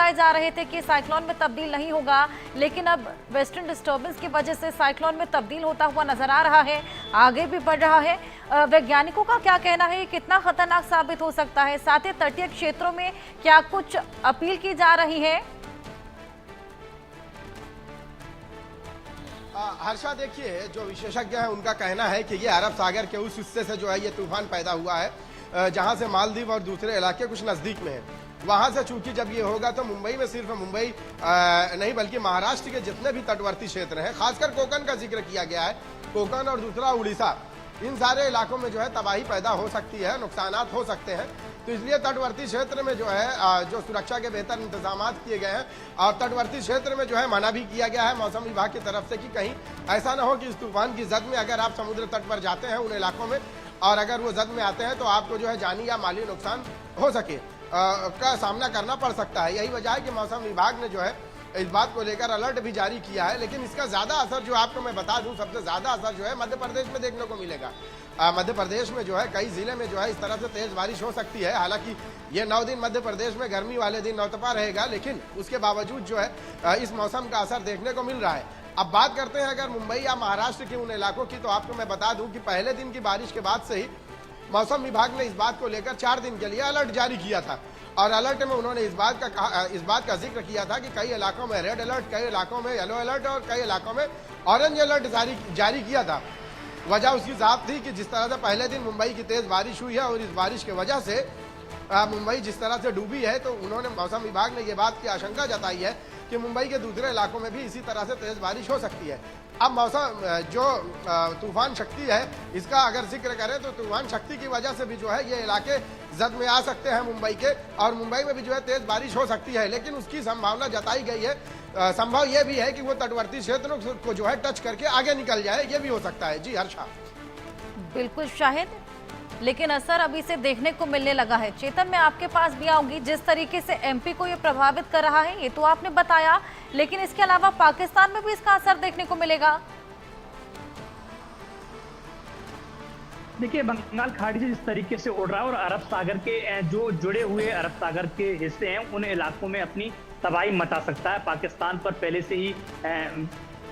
लगाए जा रहे थे कि साइक्लोन में तब्दील नहीं होगा, लेकिन अब वेस्टर्न डिस्टर्बेंस की वजह से साइक्लोन में तब्दील होता हुआ नजर आ रहा है, आगे भी बढ़ रहा है। वैज्ञानिकों का क्या कहना है, कितना खतरनाक साबित हो सकता है? साथ ही तटीय क्षेत्रों में क्या कुछ अपील की जा रही है? हर्षा, देखिए, जो विशेषज्ञ हैं उनका कहना है कि ये अरब सागर के उस हिस्से से जो है ये तूफान पैदा हुआ है जहां से मालदीव और दूसरे इलाके कुछ नजदीक में है। वहां से चूंकि जब ये होगा तो मुंबई में, सिर्फ मुंबई नहीं बल्कि महाराष्ट्र के जितने भी तटवर्ती क्षेत्र हैं, खासकर कोकण का जिक्र किया गया है, कोकण और दूसरा उड़ीसा, इन सारे इलाकों में जो है तबाही पैदा हो सकती है, नुकसानात हो सकते हैं। तो इसलिए तटवर्ती क्षेत्र में जो है जो सुरक्षा के बेहतर इंतजाम किए गए हैं और तटवर्ती क्षेत्र में जो है मना भी किया गया है मौसम विभाग की तरफ से कि कहीं ऐसा ना हो कि इस तूफान की जद में अगर आप समुद्र तट पर जाते हैं उन इलाकों में और अगर वो जद में आते हैं तो आपको जो है जानी या माली नुकसान हो सके का सामना करना पड़ सकता है। यही वजह है कि मौसम विभाग ने जो है इस बात को लेकर अलर्ट भी जारी किया है। लेकिन इसका ज्यादा असर जो आपको मैं बता दूं, सबसे ज्यादा असर जो है मध्य प्रदेश में देखने को मिलेगा। मध्य प्रदेश में जो है कई जिले में जो है इस तरह से तेज बारिश हो सकती है। हालांकि ये 9 दिन मध्य प्रदेश में गर्मी वाले दिन नौतपा रहेगा, लेकिन उसके बावजूद जो है इस मौसम का असर देखने को मिल रहा है। अब बात करते हैं अगर मुंबई या महाराष्ट्र के उन इलाकों की, तो आपको मैं बता दूं कि पहले दिन की बारिश के बाद से ही मौसम विभाग ने इस बात को लेकर 4 दिन के लिए अलर्ट जारी किया था और अलर्ट में उन्होंने इस बात का जिक्र किया था कि कई इलाकों में रेड अलर्ट, कई इलाकों में येलो अलर्ट और कई इलाकों में ऑरेंज अलर्ट जारी किया था। वजह उसकी साफ थी कि जिस तरह से पहले दिन मुंबई की तेज बारिश हुई है और इस बारिश की वजह से मुंबई जिस तरह से डूबी है, तो उन्होंने मौसम विभाग ने ये बात की आशंका जताई है कि मुंबई के दूसरे इलाकों में भी इसी तरह से तेज बारिश हो सकती है। अब मौसम जो तूफान शक्ति है इसका अगर जिक्र करें तो तूफान शक्ति की वजह से भी जो है ये इलाके जद में आ सकते हैं मुंबई के, और मुंबई में भी जो है तेज बारिश हो सकती है। लेकिन उसकी संभावना जताई गई है, संभव ये भी है कि वो तटवर्ती क्षेत्रों को जो है टच करके आगे निकल जाए, ये भी हो सकता है। जी हर्षा। बिल्कुल शाहिद, लेकिन असर अभी से देखने को मिलने लगा है। चेतन, मैं आपके पास भी आऊंगी। जिस तरीके से एमपी को ये प्रभावित कर रहा है ये तो आपने बताया, लेकिन इसके अलावा पाकिस्तान में भी इसका असर देखने को मिलेगा। देखिए, बंगाल खाड़ी से जिस तरीके से उड़ रहा है और अरब सागर के जो जुड़े हुए अरब सागर के हिस्से हैं उन इलाकों में अपनी तबाही मचा सकता है। पाकिस्तान पर पहले से ही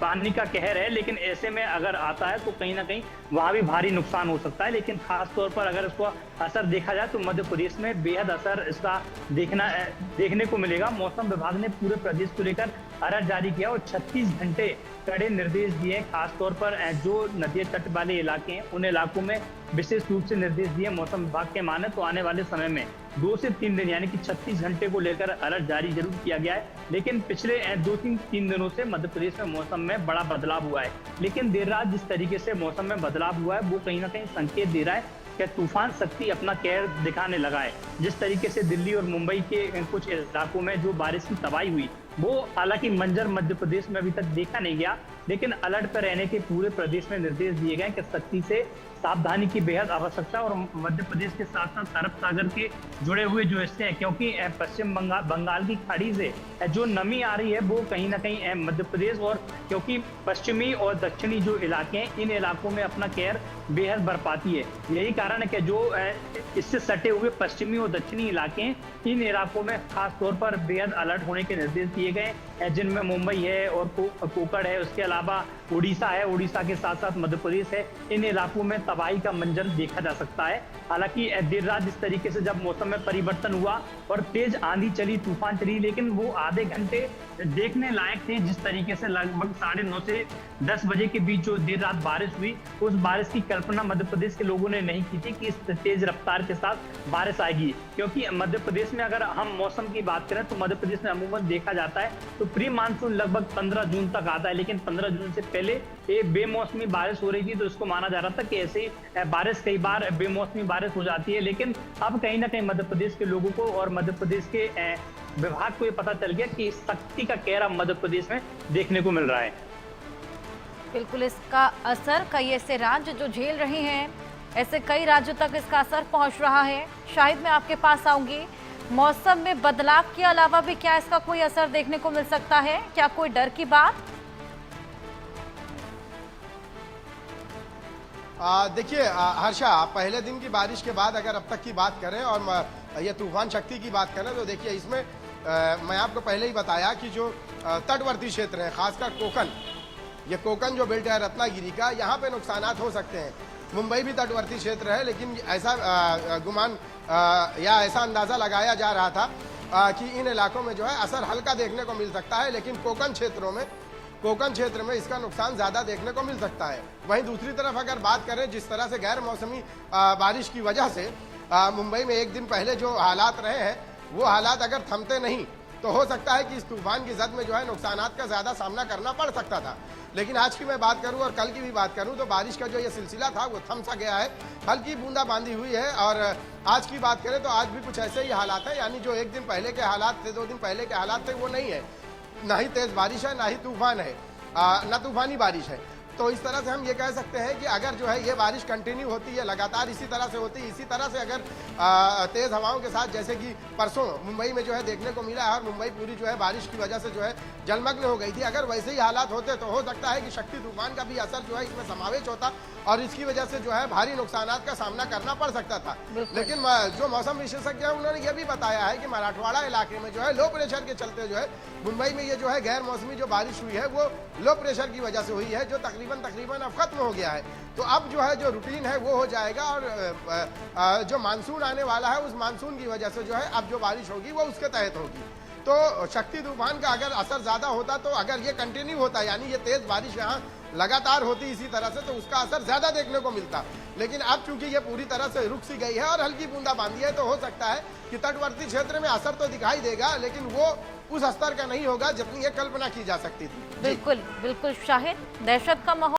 पानी का कहर है, लेकिन ऐसे में अगर आता है तो कहीं ना कहीं वहां भी भारी नुकसान हो सकता है। लेकिन खास तौर पर अगर इसको असर देखा जाए तो मध्य प्रदेश में बेहद असर इसका देखने को मिलेगा। मौसम विभाग ने पूरे प्रदेश को लेकर अलर्ट जारी किया और 36 घंटे कड़े निर्देश दिए। खास तौर पर जो नदी तट वाले इलाके हैं उन इलाकों में विशेष रूप से निर्देश दिए। मौसम विभाग के माने तो आने वाले समय में 2 से 3 दिन यानी कि 36 घंटे को लेकर अलर्ट जारी जरूर किया गया है। लेकिन पिछले 2-3 दिनों से मध्य प्रदेश में मौसम में बड़ा बदलाव हुआ है। लेकिन देर रात जिस तरीके से मौसम में बदलाव हुआ है वो कहीं ना कहीं संकेत दे रहा है कि तूफान शक्ति अपना कहर दिखाने लगा है। जिस तरीके से दिल्ली और मुंबई के कुछ इलाकों में जो बारिश की तबाही हुई वो हालांकि मंजर मध्य प्रदेश में अभी तक देखा नहीं गया, लेकिन अलर्ट पर रहने के पूरे प्रदेश में निर्देश दिए गए कि सख्ती से सावधानी की बेहद आवश्यकता। और मध्य प्रदेश के साथ साथ अरब सागर के जुड़े हुए जो हिस्से हैं, क्योंकि पश्चिम बंगाल की खाड़ी से जो नमी आ रही है वो कहीं ना कहीं मध्य प्रदेश, और क्योंकि पश्चिमी और दक्षिणी जो इलाके हैं इन इलाकों में अपना कहर बेहद बरपाती है। यही कारण है कि जो इससे सटे हुए पश्चिमी और दक्षिणी इलाके हैं इन इलाकों में खास तौर पर बेहद अलर्ट होने के निर्देश दिए गए, जिनमें मुंबई है और कोकण है, उसके अलावा उड़ीसा है, उड़ीसा के साथ साथ मध्य प्रदेश है। इन इलाकों में तबाही का मंजर देखा जा सकता है। हालांकि देर रात जिस तरीके से जब मौसम में परिवर्तन हुआ और तेज आंधी चली, तूफान चली, लेकिन वो आधे घंटे देखने लायक थे। जिस तरीके से लगभग 9:30 से 10 बजे के बीच जो देर रात बारिश हुई, उस बारिश की कल्पना मध्य प्रदेश के लोगों ने नहीं की थी कि इस तेज रफ्तार के साथ बारिश आएगी। क्योंकि मध्य प्रदेश में अगर हम मौसम की बात करें तो मध्य प्रदेश में अमूमन देखा जाता है तो प्री मानसून लगभग 15 जून तक आता है, लेकिन 15 जून से पहले ये बेमौसमी बारिश हो रही थी, तो इसको माना जा रहा था कि ऐसे ही बारिश कई बार बेमौसमी बारिश हो जाती है। लेकिन अब कहीं ना कहीं मध्य प्रदेश के लोगों को और मध्य प्रदेश के विभाग को ये पता चल गया कि शक्ति का कहर मध्य प्रदेश में देखने को मिल रहा है। बिल्कुल, इसका असर कई ऐसे राज्य जो झेल रहे हैं, ऐसे कई राज्यों तक इसका असर पहुंच रहा है। शायद मैं आपके पास आऊंगी। मौसम में बदलाव के अलावा भी क्या इसका कोई असर देखने को मिल सकता है? क्या कोई डर की बात? देखिए हर्षा, पहले दिन की बारिश के बाद अगर अब तक की बात करें और ये तूफान शक्ति की बात करें तो देखिए इसमें मैं आपको पहले ही बताया कि जो तटवर्ती क्षेत्र हैं, खासकर कोकण, ये कोकण जो बेल्ट है रत्नागिरी का, यहाँ पे नुकसानात हो सकते हैं। मुंबई भी तटवर्ती क्षेत्र है, लेकिन ऐसा गुमान या ऐसा अंदाज़ा लगाया जा रहा था कि इन इलाकों में जो है असर हल्का देखने को मिल सकता है, लेकिन कोकण क्षेत्र में इसका नुकसान ज़्यादा देखने को मिल सकता है। वहीं दूसरी तरफ अगर बात करें, जिस तरह से गैर मौसमी बारिश की वजह से मुंबई में एक दिन पहले जो हालात रहे हैं, वो हालात अगर थमते नहीं तो हो सकता है कि इस तूफान की जद में जो है नुकसानात का ज़्यादा सामना करना पड़ सकता था। लेकिन आज की मैं बात करूं और कल की भी बात करूं तो बारिश का जो ये सिलसिला था वो थम सा गया है, हल्की बूंदाबांदी हुई है। और आज की बात करें तो आज भी कुछ ऐसे ही हालात है, यानी जो एक दिन पहले के हालात थे, 2 दिन पहले के हालात थे, वो नहीं है। ना ही तेज़ बारिश है, ना ही तूफान है, ना तूफानी बारिश है। तो इस तरह से हम ये कह सकते हैं कि अगर जो है ये बारिश कंटिन्यू होती है, लगातार इसी तरह से होती है, इसी तरह से अगर तेज़ हवाओं के साथ, जैसे कि परसों मुंबई में जो है देखने को मिला है, और मुंबई पूरी जो है बारिश की वजह से जो है जलमग्न हो गई थी, अगर वैसे ही हालात होते तो हो सकता है कि शक्ति तूफान का भी असर जो है इसमें समावेश होता और इसकी वजह से जो है भारी नुकसानात का सामना करना पड़ सकता था। लेकिन जो मौसम विशेषज्ञ हैं उन्होंने ये भी बताया है कि मराठवाड़ा इलाके में जो है लो प्रेशर के चलते जो है मुंबई में ये जो है गैर मौसमी जो बारिश हुई है वो लो प्रेशर की वजह से हुई है, जो तकरीबन अब खत्म हो गया है। तो अब जो है जो रूटीन है वो हो जाएगा, और जो मानसून आने वाला है उस मानसून की वजह से जो है अब जो बारिश होगी वो उसके तहत होगी। तो शक्ति तूफान का अगर असर ज़्यादा होता, तो अगर ये कंटिन्यू होता, यानी ये तेज़ बारिश यहाँ लगातार होती इसी तरह से, तो उसका असर ज़्यादा देखने को मिलता। लेकिन अब चूंकि ये पूरी तरह से रुक सी गई है और हल्की बूंदाबांदी है, तो हो सकता है कि तटवर्ती क्षेत्र में असर तो दिखाई देगा, लेकिन वो उस स्तर का नहीं होगा जितनी ये कल्पना की जा सकती थी। बिल्कुल बिल्कुल शाहिद, दहशत का माहौल